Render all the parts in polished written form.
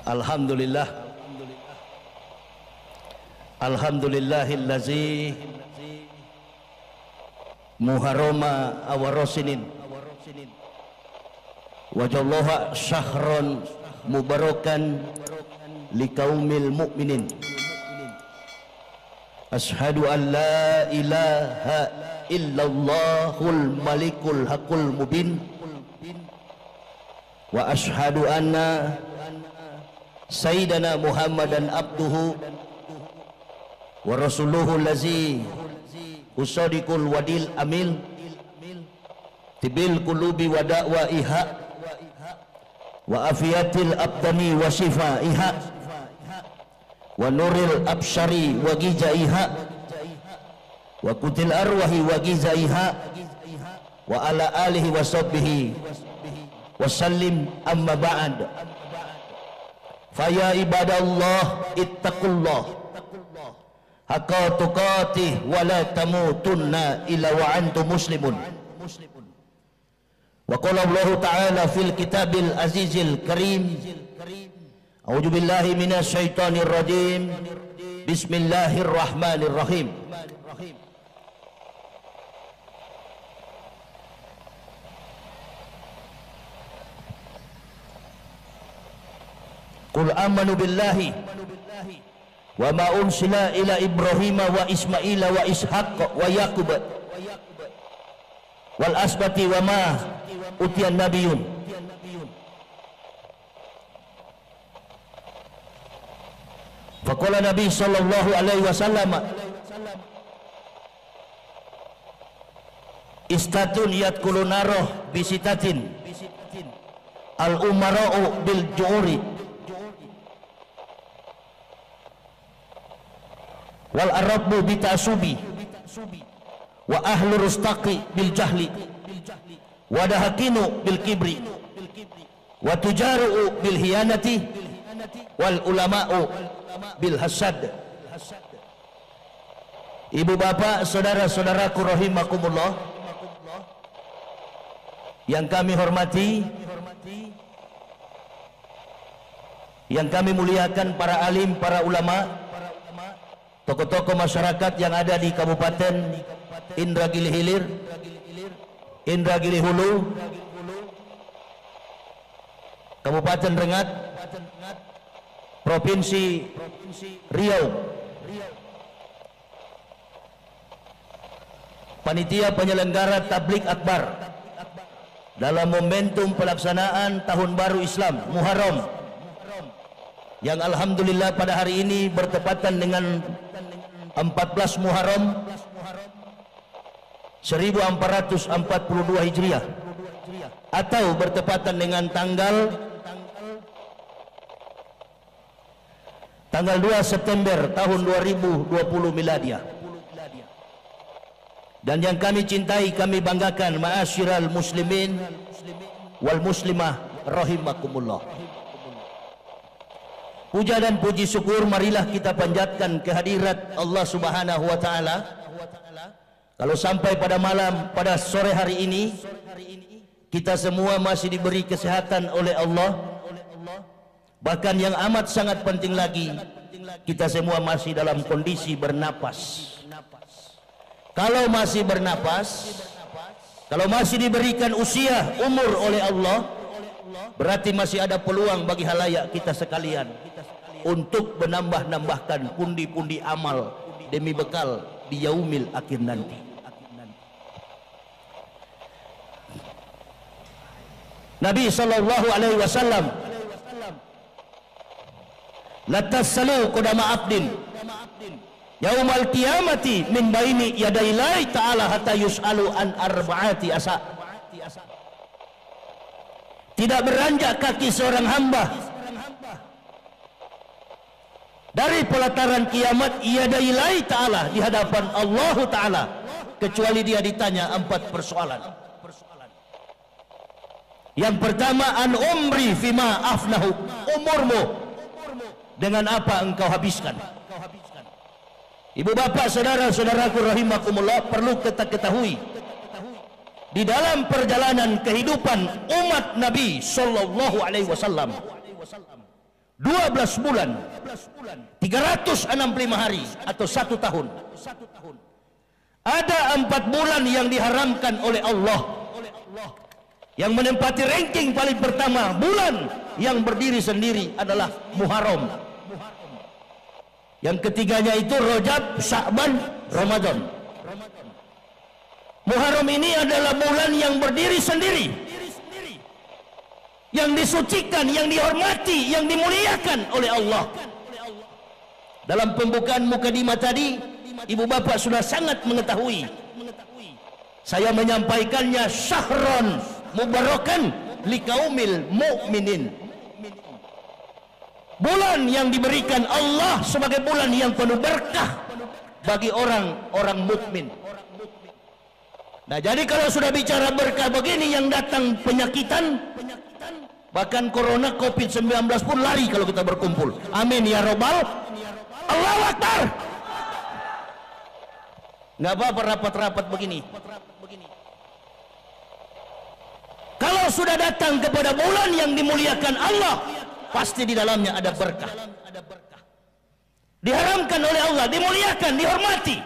Alhamdulillah, alhamdulillahillazi muharrama awarosinin wajallaha syahron mubarakan liqaumil mu'minin. Ashhadu an la ilaha illallahul malikul haqqul mubin wa ashhadu anna sayyidana Muhammadan abduhu wa rasuluhu lazi usadiqul wadil amil tibil qulubi wa da'waiha wa afiyatil abdani wa shifaiha wa nuril absyari wa gijaiha wa kutil arwahi wa gizaiha wa ala alihi wa sahbihi wa sallim amma ba'd. Faya ibadallah ittaqullah haqqa tuqatih wa la tamutunna illa wa antum muslimun. Wa qala Allah ta'ala fil kitabil azizil karim, a'udzu billahi minasy syaithanir rajim, bismillahirrahmanirrahim. Qul amanu billahi wa ma ursila ila Ibrahim wa Ismail wa Ishaq wa Yaqub wal asbati wa ma utiyan nabiyun. Faqala Nabi sallallahu alaihi wasallam istatun yadkhulun naroh bisitatin al umara'u bil ju'uri wal arabu bitasubi wa ahlu rustaqi bil jahli wa dahakinu bil kibri wa tujaru bil hiyanati wal ulama'u bil hasad. Ibu bapak, saudara-saudaraku rahimakumullah yang kami hormati, yang kami muliakan, para alim, para ulama, tokoh-tokoh masyarakat yang ada di Kabupaten Indragiri Hilir, Indragiri Hulu, Kabupaten Rengat, Provinsi Riau, panitia penyelenggara tablik akbar dalam momentum pelaksanaan Tahun Baru Islam Muharram yang alhamdulillah pada hari ini bertepatan dengan 14 Muharram 1442 Hijriah atau bertepatan dengan tanggal 2 September tahun 2020 Miladiah. Dan yang kami cintai, kami banggakan, ma'asyiral muslimin wal muslimah rahimakumullah, puja dan puji syukur marilah kita panjatkan kehadirat Allah Subhanahu wa taala. Kalau sampai pada malam, pada sore hari ini kita semua masih diberi kesehatan oleh Allah, bahkan yang amat sangat penting lagi, kita semua masih dalam kondisi bernapas. Kalau masih bernapas, kalau masih diberikan usia umur oleh Allah, berarti masih ada peluang bagi halayak kita sekalian untuk menambah-nambahkan pundi-pundi amal demi bekal di yaumil akhir nanti. Nabi sallallahu alaihi wasallam la tasalu qadama abdin yaumal qiyamati min baini yadaillahi ta'ala hatta yus'alu an arba'ati asa. Tidak beranjak kaki seorang hamba dari pelataran kiamat yadaillahi ta'ala, di hadapan Allah Ta'ala, kecuali dia ditanya 4 persoalan. Yang pertama, an umri fima afnahu, umurmu dengan apa engkau habiskan. Ibu bapak, saudara-saudaraku rahimakumullah, perlu kita ketahui, di dalam perjalanan kehidupan umat Nabi sallallahu alaihi wasallam, 12 bulan 365 hari atau 1 tahun. Ada 4 bulan yang diharamkan oleh Allah, yang menempati ranking paling pertama. Bulan yang berdiri sendiri adalah Muharram. Yang ketiganya itu Rajab, Sya'ban, Ramadan. Muharram ini adalah bulan yang berdiri sendiri, yang disucikan, yang dihormati, yang dimuliakan oleh Allah. Dalam pembukaan mukadimah tadi, ibu bapak sudah sangat mengetahui. Saya menyampaikannya syahron mubarakan liqaumil mu'minin. Bulan yang diberikan Allah sebagai bulan yang penuh berkah bagi orang-orang mukmin. Nah, jadi kalau sudah bicara berkah begini, yang datang penyakitan, bahkan corona COVID-19 pun lari kalau kita berkumpul. Amin ya robbal. Allahu Akbar. Nggak apa-apa rapat-rapat begini. Kalau sudah datang kepada bulan yang dimuliakan Allah, pasti di dalamnya ada berkah. Diharamkan oleh Allah, dimuliakan, dihormati.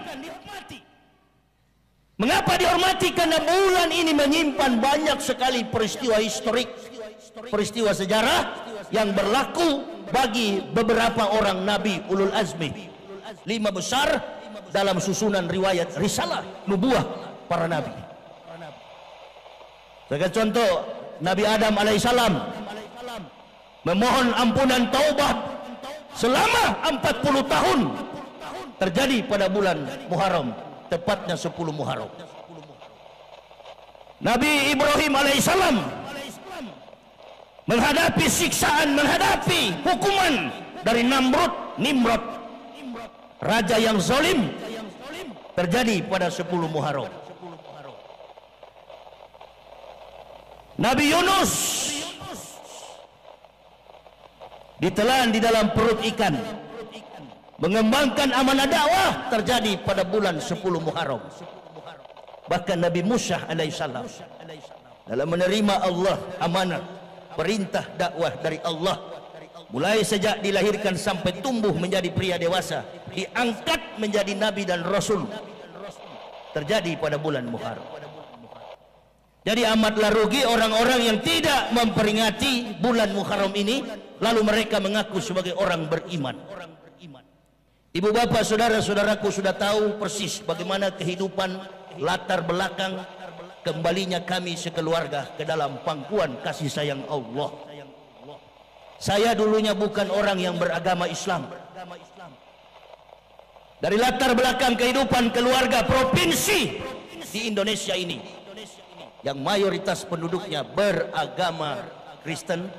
Mengapa dihormati? Karena bulan ini menyimpan banyak sekali peristiwa historik, peristiwa sejarah yang berlaku bagi beberapa orang Nabi Ulul Azmi, 5 besar dalam susunan riwayat risalah nubuah para Nabi. Sebagai contoh, Nabi Adam alaihissalam memohon ampunan taubat selama 40 tahun, terjadi pada bulan Muharram, tepatnya 10 Muharram. Nabi Ibrahim alaihissalam menghadapi siksaan, menghadapi hukuman dari Nimrod, raja yang zalim, terjadi pada 10 Muharram. Nabi Yunus ditelan di dalam perut ikan, mengembangkan amanah dakwah, terjadi pada bulan 10 Muharram. Bahkan Nabi Musa alaihissalam dalam menerima Allah amanah perintah dakwah dari Allah, mulai sejak dilahirkan sampai tumbuh menjadi pria dewasa, diangkat menjadi nabi dan rasul, terjadi pada bulan Muharram. Jadi amatlah rugi orang-orang yang tidak memperingati bulan Muharram ini, lalu mereka mengaku sebagai orang beriman. Ibu bapak saudara-saudaraku sudah tahu persis bagaimana kehidupan latar belakang kembalinya kami sekeluarga ke dalam pangkuan kasih sayang Allah. Saya dulunya bukan orang yang beragama Islam. Dari latar belakang kehidupan keluarga provinsi di Indonesia ini, yang mayoritas penduduknya beragama Kristen,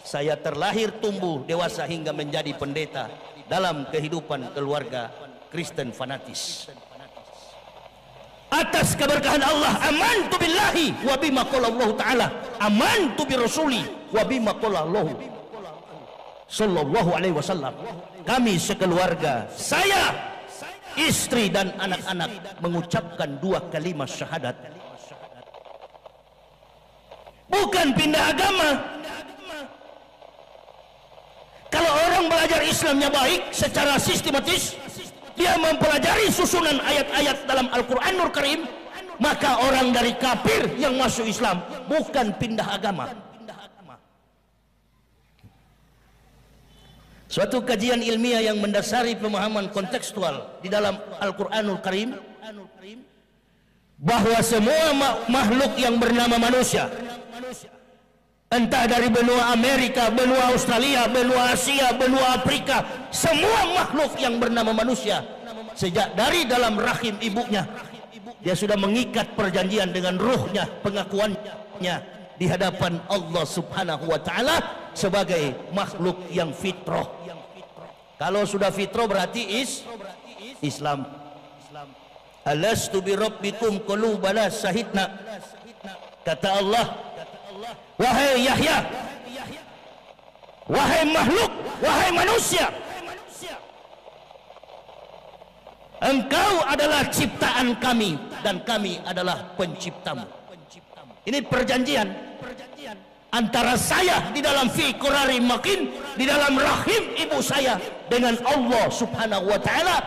saya terlahir, tumbuh, dewasa hingga menjadi pendeta dalam kehidupan keluarga Kristen fanatis. Atas keberkahan Allah, amantu billahi wa bima qala Allah taala, amantu bi rasuli wa bima qala Allah sallallahu alaihi wasallam. Kami sekeluarga, saya, istri dan anak-anak mengucapkan 2 kalimat syahadat. Bukan pindah agama. Kalau orang belajar Islamnya baik secara sistematis, dia mempelajari susunan ayat-ayat dalam Al-Quranul Karim, maka orang dari kafir yang masuk Islam bukan pindah agama. Suatu kajian ilmiah yang mendasari pemahaman kontekstual di dalam Al-Quranul Karim, bahwa semua makhluk yang bernama manusia, entah dari benua Amerika, benua Australia, benua Asia, benua Afrika, semua makhluk yang bernama manusia, sejak dari dalam rahim ibunya, dia sudah mengikat perjanjian dengan ruhnya, pengakuannya di hadapan Allah subhanahu wa ta'ala sebagai makhluk yang fitrah. Kalau sudah fitrah berarti Islam. Alastu bi rabbikum qalu bala syahidna. Kata Allah, wahai Yahya, wahai makhluk, wahai manusia, engkau adalah ciptaan kami dan kami adalah penciptamu. Ini perjanjian. antara saya di dalam fi qurari makin, di dalam rahim ibu saya, dengan Allah subhanahu wa ta'ala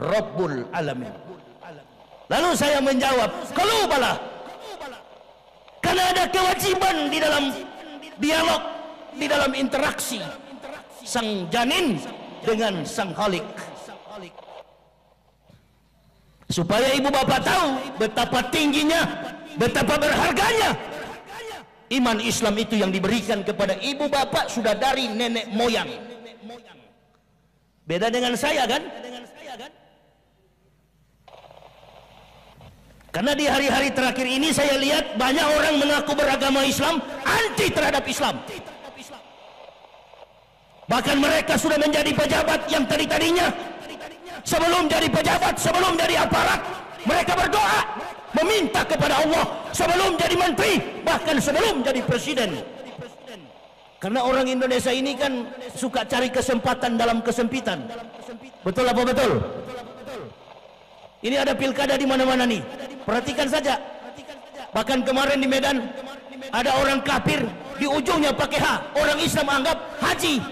Rabbul Alamin. Lalu saya menjawab, kalau bala, karena ada kewajiban di dalam dialog, di dalam interaksi sang janin dengan sang khalik, supaya ibu bapak tahu betapa tingginya, betapa berharganya iman Islam itu yang diberikan kepada ibu bapak sudah dari nenek moyang. Beda dengan saya kan? Karena di hari-hari terakhir ini saya lihat banyak orang mengaku beragama Islam anti terhadap Islam. Bahkan mereka sudah menjadi pejabat yang tadinya sebelum jadi pejabat, sebelum jadi aparat, mereka berdoa meminta kepada Allah sebelum jadi menteri, bahkan sebelum jadi presiden. Karena orang Indonesia ini kan suka cari kesempatan dalam kesempitan. Betul apa betul? Ini ada pilkada di mana-mana nih. Perhatikan saja. Bahkan kemarin di Medan ada orang kafir di ujungnya pakai H. Orang Islam anggap haji.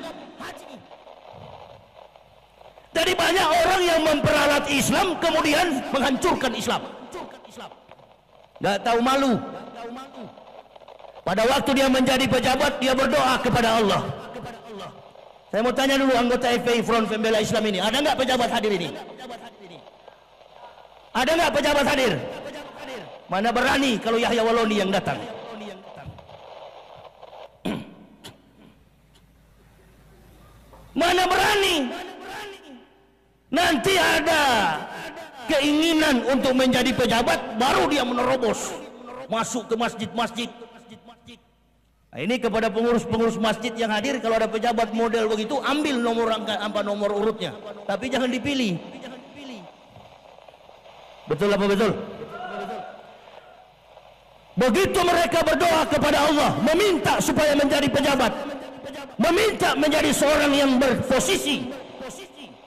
Jadi banyak orang yang memperalat Islam kemudian menghancurkan Islam. Gak tahu malu. Pada waktu dia menjadi pejabat, dia berdoa kepada Allah. Saya mau tanya dulu anggota FPI Front Pembela Islam ini, ada nggak pejabat hadir ini? Ada nggak pejabat hadir? Mana berani kalau Yahya Waloni yang datang? Mana berani? Nanti ada keinginan untuk menjadi pejabat, baru dia menerobos masuk ke masjid-masjid. Nah, ini kepada pengurus-pengurus masjid yang hadir, kalau ada pejabat model begitu, ambil nomor urutnya, tapi jangan dipilih. Betul apa betul? Begitu mereka berdoa kepada Allah, meminta supaya menjadi pejabat, meminta menjadi seorang yang berposisi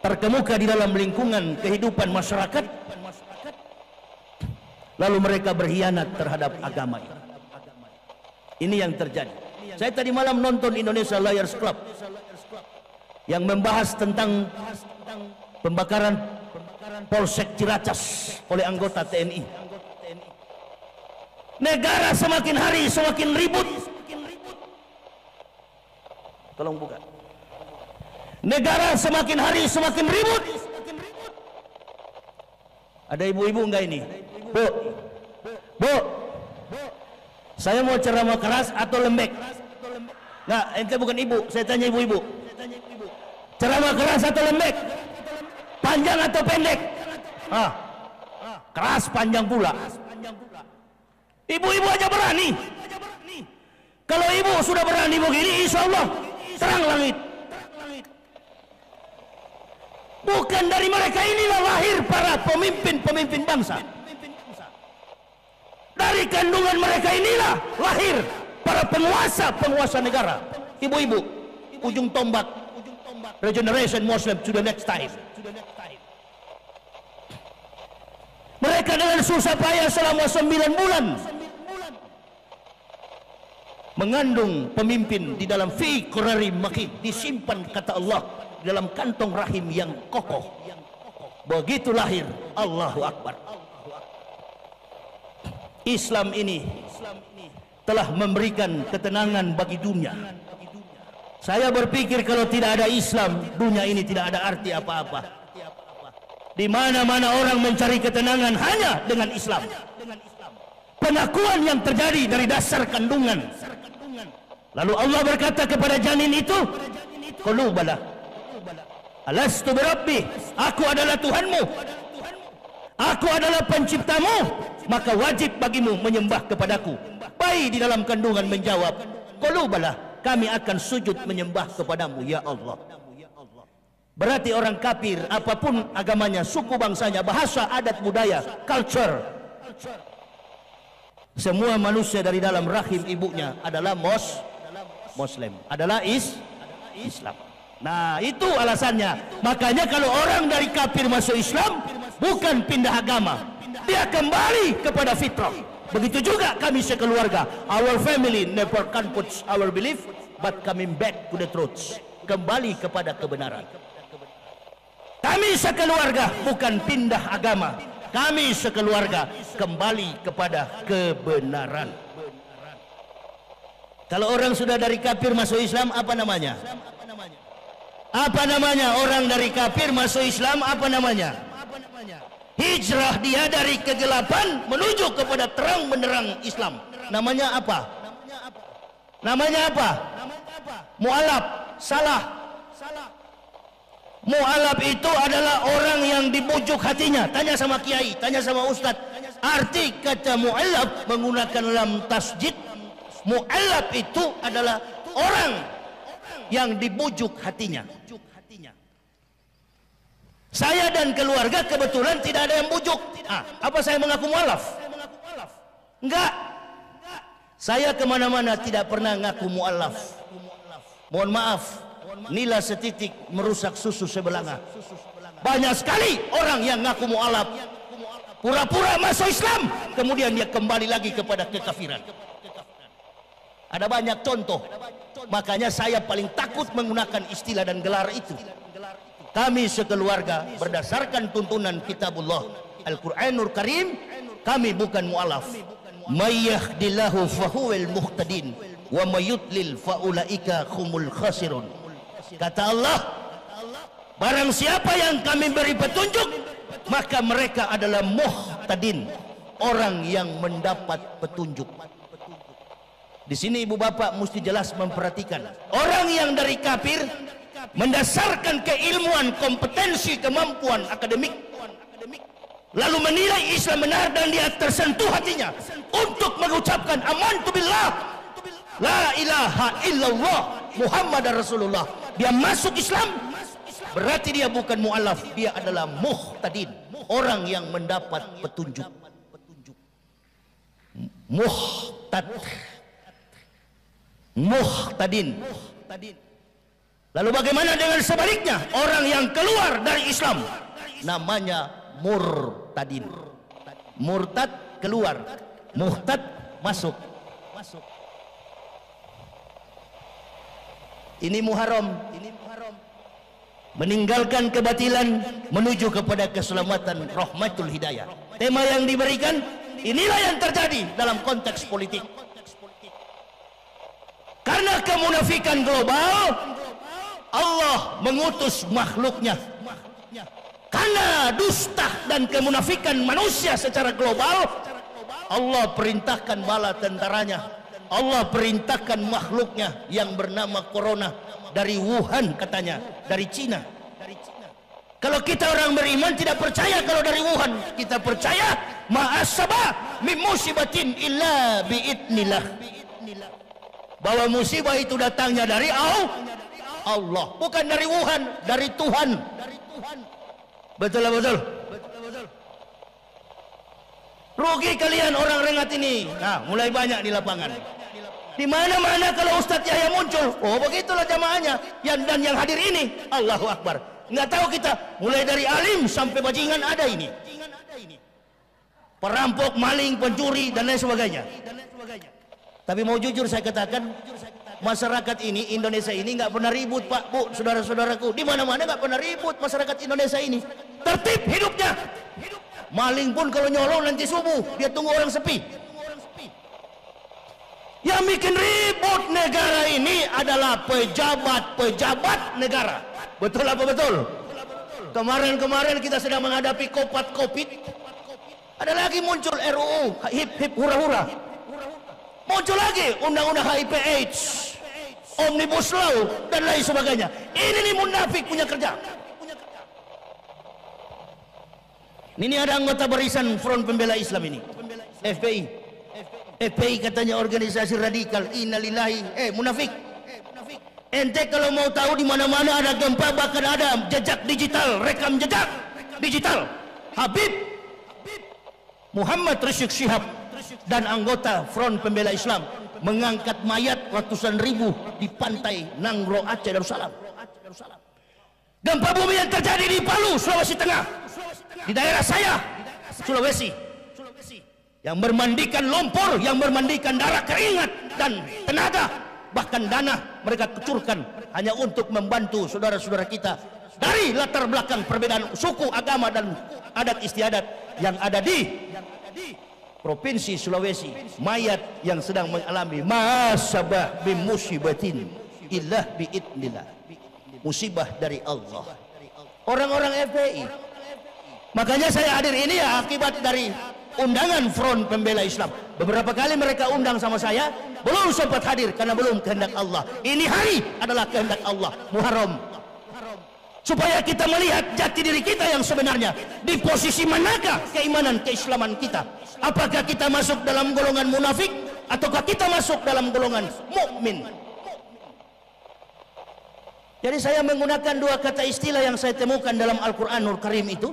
terkemuka di dalam lingkungan kehidupan masyarakat, lalu mereka berkhianat terhadap agama ini. Ini yang terjadi. Saya tadi malam nonton Indonesia Liars Club yang membahas tentang pembakaran Polsek Ciracas oleh anggota TNI. Negara semakin hari semakin ribut. Tolong buka. Negara semakin hari semakin ribut. Ada ibu-ibu enggak ini? Bu, bu, saya mau ceramah keras atau lembek? Enggak, ente bukan ibu, saya tanya ibu-ibu. Ceramah keras atau lembek? Panjang atau pendek? Keras panjang pula. Ibu-ibu aja berani. Kalau ibu sudah berani begini, insya Allah terang langit. Bukan dari mereka inilah lahir para pemimpin-pemimpin bangsa. Dari kandungan mereka inilah lahir para penguasa negara. Ibu-ibu, ujung tombak regeneration Muslim to the next time. Mereka dengan susah payah selama 9 bulan mengandung pemimpin di dalam fi qurari makin, disimpan kata Allah dalam kantong rahim yang kokoh. Begitu lahir, Allahu Akbar. Islam ini telah memberikan ketenangan bagi dunia. Saya berpikir kalau tidak ada Islam, dunia ini tidak ada arti apa-apa. Di mana-mana orang mencari ketenangan hanya dengan Islam. Pengakuan yang terjadi dari dasar kandungan. Lalu Allah berkata kepada janin itu, "Qalu bala. Alastu birabbi, aku adalah Tuhanmu. Aku adalah penciptamu, maka wajib bagimu menyembah kepadaku." Bayi di dalam kandungan menjawab, "Qalu bala, kami akan sujud menyembah kepadamu ya Allah." Berarti orang kafir apapun agamanya, suku bangsanya, bahasa, adat, budaya, culture, semua manusia dari dalam rahim ibunya adalah Muslim, adalah Islam. Nah, itu alasannya. Makanya kalau orang dari kafir masuk Islam, bukan pindah agama, dia kembali kepada fitrah. Begitu juga kami sekeluarga. Our family never can put our belief, but coming back to the truth. Kembali kepada kebenaran. Kami sekeluarga bukan pindah agama. Kami sekeluarga kembali kepada kebenaran. Kalau orang sudah dari kafir masuk Islam, apa namanya? Apa namanya? Orang dari kafir masuk Islam, apa namanya? Hijrah dia dari kegelapan menuju kepada terang benderang Islam. Namanya apa? Namanya apa? Mu'alaf. Salah. Mu'alaf itu adalah orang yang dibujuk hatinya. Tanya sama kiai, tanya sama ustadz. Arti kata mu'alaf menggunakan lam tasjid. Mu'alaf itu adalah orang yang dibujuk hatinya. Saya dan keluarga kebetulan tidak ada yang bujuk. Apa saya mengaku mu'alaf? Enggak. Saya kemana-mana tidak pernah ngaku mu'alaf. Mohon maaf, nila setitik merusak susu sebelanga. Banyak sekali orang yang ngaku mu'alaf, pura-pura masuk Islam, kemudian dia kembali lagi kepada kekafiran. Ada banyak contoh. Makanya saya paling takut menggunakan istilah dan gelar itu. Kami sekeluarga berdasarkan tuntunan kitabullah Al-Quranul Karim, kami bukan mu'alaf. May yahdillahu fahuwal muhtadin wa may yudlil faulaika humul khasirun. Kata Allah, barang siapa yang kami beri petunjuk, maka mereka adalah muhtadin, orang yang mendapat petunjuk. Di sini ibu bapak mesti jelas memperhatikan. Orang yang dari kafir mendasarkan keilmuan, kompetensi, kemampuan akademik, lalu menilai Islam benar dan dia tersentuh hatinya untuk mengucapkan amantu billah, la ilaha illallah Muhammad Rasulullah. Dia masuk Islam, berarti dia bukan mu'alaf, dia adalah muhtadin, orang yang mendapat petunjuk. Muhtadin. Lalu bagaimana dengan sebaliknya? Orang yang keluar dari Islam, namanya murtadin. Murtad keluar, muhtad masuk. Ini Muharram, meninggalkan kebatilan menuju kepada keselamatan, rahmatul hidayah. Tema yang diberikan, inilah yang terjadi dalam konteks politik. Karena kemunafikan global, Allah mengutus makhluknya. Karena dusta dan kemunafikan manusia secara global, Allah perintahkan bala tentaranya. Allah perintahkan makhluknya yang bernama Corona dari Wuhan, katanya dari Cina. Kalau kita orang beriman tidak percaya kalau dari Wuhan, kita percaya ma'asaba min musibatin illa biidnillah, bahwa musibah itu datangnya dari Allah, bukan dari Wuhan, dari Tuhan. Betul lah, betul. Rugi kalian orang rengat ini. Nah, mulai banyak di lapangan. Di mana-mana kalau Ustadz Yahya muncul, oh begitulah jamaahnya. Dan yang hadir ini, Allahu Akbar. Nggak tahu kita, mulai dari alim sampai bajingan ada ini. Perampok, maling, pencuri dan lain sebagainya. Tapi mau jujur saya katakan, masyarakat ini, Indonesia ini nggak pernah ribut, Pak, Bu, saudara-saudaraku. Di mana-mana nggak pernah ribut masyarakat Indonesia ini. Tertib hidupnya. Maling pun kalau nyolong nanti subuh, dia tunggu orang sepi. Yang bikin ribut negara ini adalah pejabat-pejabat negara. Betul apa betul? Kemarin-kemarin kita sedang menghadapi COVID. Ada lagi muncul RUU, hip-hip hura-hura. Muncul lagi undang-undang HIV AIDS, Omnibus Law dan lain sebagainya. Ini nih munafik punya kerja. Ini ada anggota barisan Front Pembela Islam ini, FPI. FPI katanya organisasi radikal. Innalillahi. Munafik. Ente kalau mau tahu di mana-mana ada gempa, bahkan ada jejak digital, rekam jejak digital. Habib Muhammad Rizik Syihab dan anggota Front Pembela Islam mengangkat mayat ratusan ribu di pantai Nanggro, Aceh, Darussalam. Gempa bumi yang terjadi di Palu, Sulawesi Tengah, di daerah saya, Sulawesi. yang bermandikan lumpur, yang bermandikan darah, keringat dan tenaga, bahkan dana mereka kucurkan hanya untuk membantu saudara-saudara kita dari latar belakang perbedaan suku, agama dan adat istiadat yang ada di Provinsi Sulawesi. Mayat yang sedang mengalami masabah bimusibatin illah biidnillah, musibah dari Allah, orang-orang FPI. Makanya saya hadir ini ya akibat dari undangan Front Pembela Islam. Beberapa kali mereka undang sama saya, belum sempat hadir karena belum kehendak Allah. Ini hari adalah kehendak Allah, Muharram, supaya kita melihat jati diri kita yang sebenarnya. Di posisi manakah keimanan keislaman kita? Apakah kita masuk dalam golongan munafik ataukah kita masuk dalam golongan mukmin? Jadi saya menggunakan dua kata istilah yang saya temukan dalam Al-Quranul Karim itu.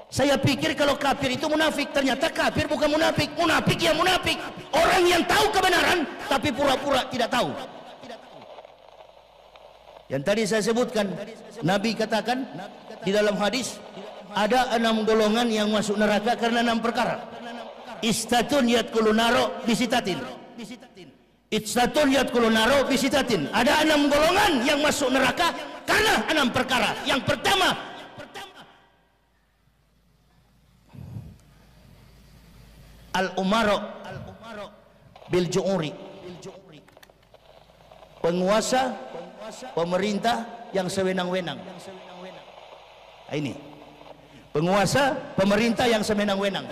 Saya pikir kalau kafir itu munafik, ternyata kafir bukan munafik. Munafik ya munafik, orang yang tahu kebenaran tapi pura-pura tidak tahu. Yang tadi saya sebutkan, Nabi katakan di dalam hadis, ada 6 golongan yang masuk neraka karena 6 perkara. Istatun yadkhulun naro bisitatin. Istatun yadkhulun naro bisitatin. Ada 6 golongan yang masuk neraka karena 6 perkara. Yang pertama, al-umaro bil ju'uri, penguasa pemerintah yang sewenang-wenang. Ini penguasa pemerintah yang sewenang-wenang.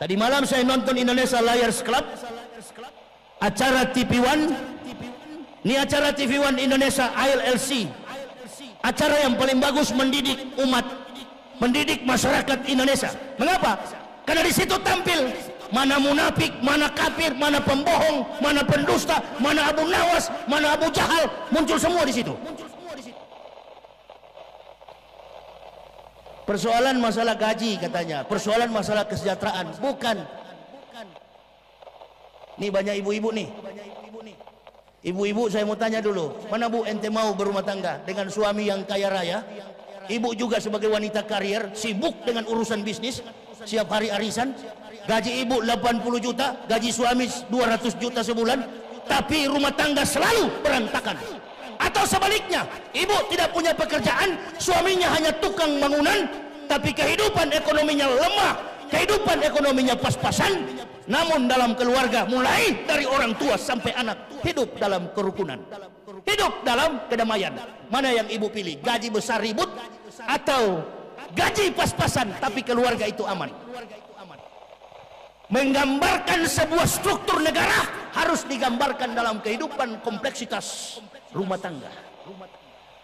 Tadi malam saya nonton Indonesia Liars Club, acara TV One. Ini acara TV One Indonesia ILC, acara yang paling bagus mendidik umat, mendidik masyarakat Indonesia. Mengapa? Karena di situ tampil mana munafik, mana kafir, mana pembohong, mana pendusta, mana Abu Nawas, mana Abu Jahal, muncul semua di situ. Persoalan masalah gaji katanya, persoalan masalah kesejahteraan, bukan. Nih banyak ibu-ibu nih. Ibu-ibu saya mau tanya dulu, mana bu ente mau berumah tangga dengan suami yang kaya raya? Ibu juga sebagai wanita karier, sibuk dengan urusan bisnis, siap hari arisan. Gaji ibu 80 juta, gaji suami 200 juta sebulan, tapi rumah tangga selalu berantakan. Atau sebaliknya, ibu tidak punya pekerjaan, suaminya hanya tukang bangunan, tapi kehidupan ekonominya lemah, kehidupan ekonominya pas-pasan, namun dalam keluarga mulai dari orang tua sampai anak hidup dalam kerukunan, hidup dalam kedamaian. Mana yang ibu pilih? Gaji besar ribut atau gaji pas-pasan tapi keluarga itu aman? Menggambarkan sebuah struktur negara harus digambarkan dalam kehidupan kompleksitas rumah tangga.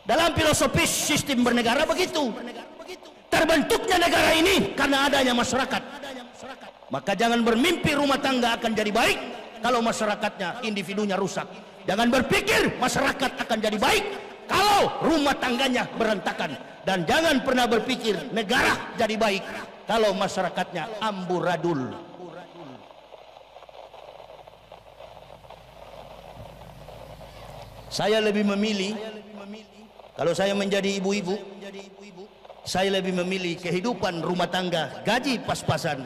Dalam filosofis sistem bernegara begitu. Terbentuknya negara ini karena adanya masyarakat. Maka jangan bermimpi rumah tangga akan jadi baik kalau masyarakatnya, individunya rusak. Jangan berpikir masyarakat akan jadi baik kalau rumah tangganya berantakan. Dan jangan pernah berpikir negara jadi baik kalau masyarakatnya amburadul. Saya lebih memilih, kalau saya menjadi ibu-ibu, saya lebih memilih kehidupan rumah tangga gaji pas-pasan,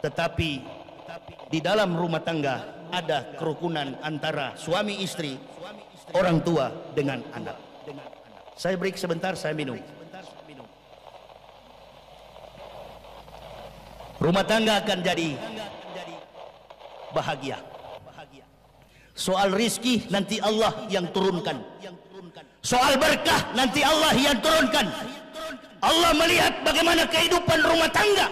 tetapi di dalam rumah tangga ada kerukunan antara suami istri, orang tua dengan anak. Saya break sebentar, saya minum. Rumah tangga akan jadi bahagia. Soal rizki nanti Allah yang turunkan. Soal berkah nanti Allah yang turunkan. Allah melihat bagaimana kehidupan rumah tangga,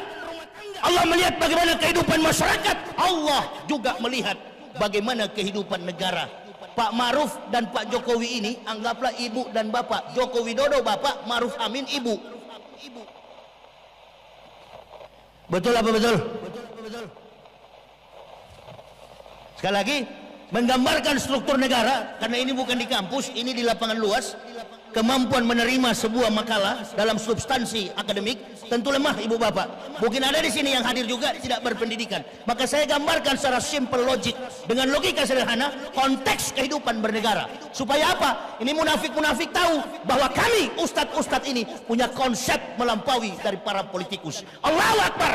Allah melihat bagaimana kehidupan masyarakat, Allah juga melihat bagaimana kehidupan negara. Pak Ma'ruf dan Pak Jokowi ini anggaplah ibu dan bapak. Joko Widodo bapak, Ma'ruf Amin ibu. Betul apa betul? Sekali lagi, menggambarkan struktur negara, karena ini bukan di kampus, ini di lapangan luas. Kemampuan menerima sebuah makalah dalam substansi akademik tentu lemah ibu bapak. Mungkin ada di sini yang hadir juga tidak berpendidikan. Maka saya gambarkan secara simple logik dengan logika sederhana konteks kehidupan bernegara. Supaya apa? Ini munafik-munafik tahu bahwa kami ustadz-ustadz ini punya konsep melampaui dari para politikus. Allahu Akbar.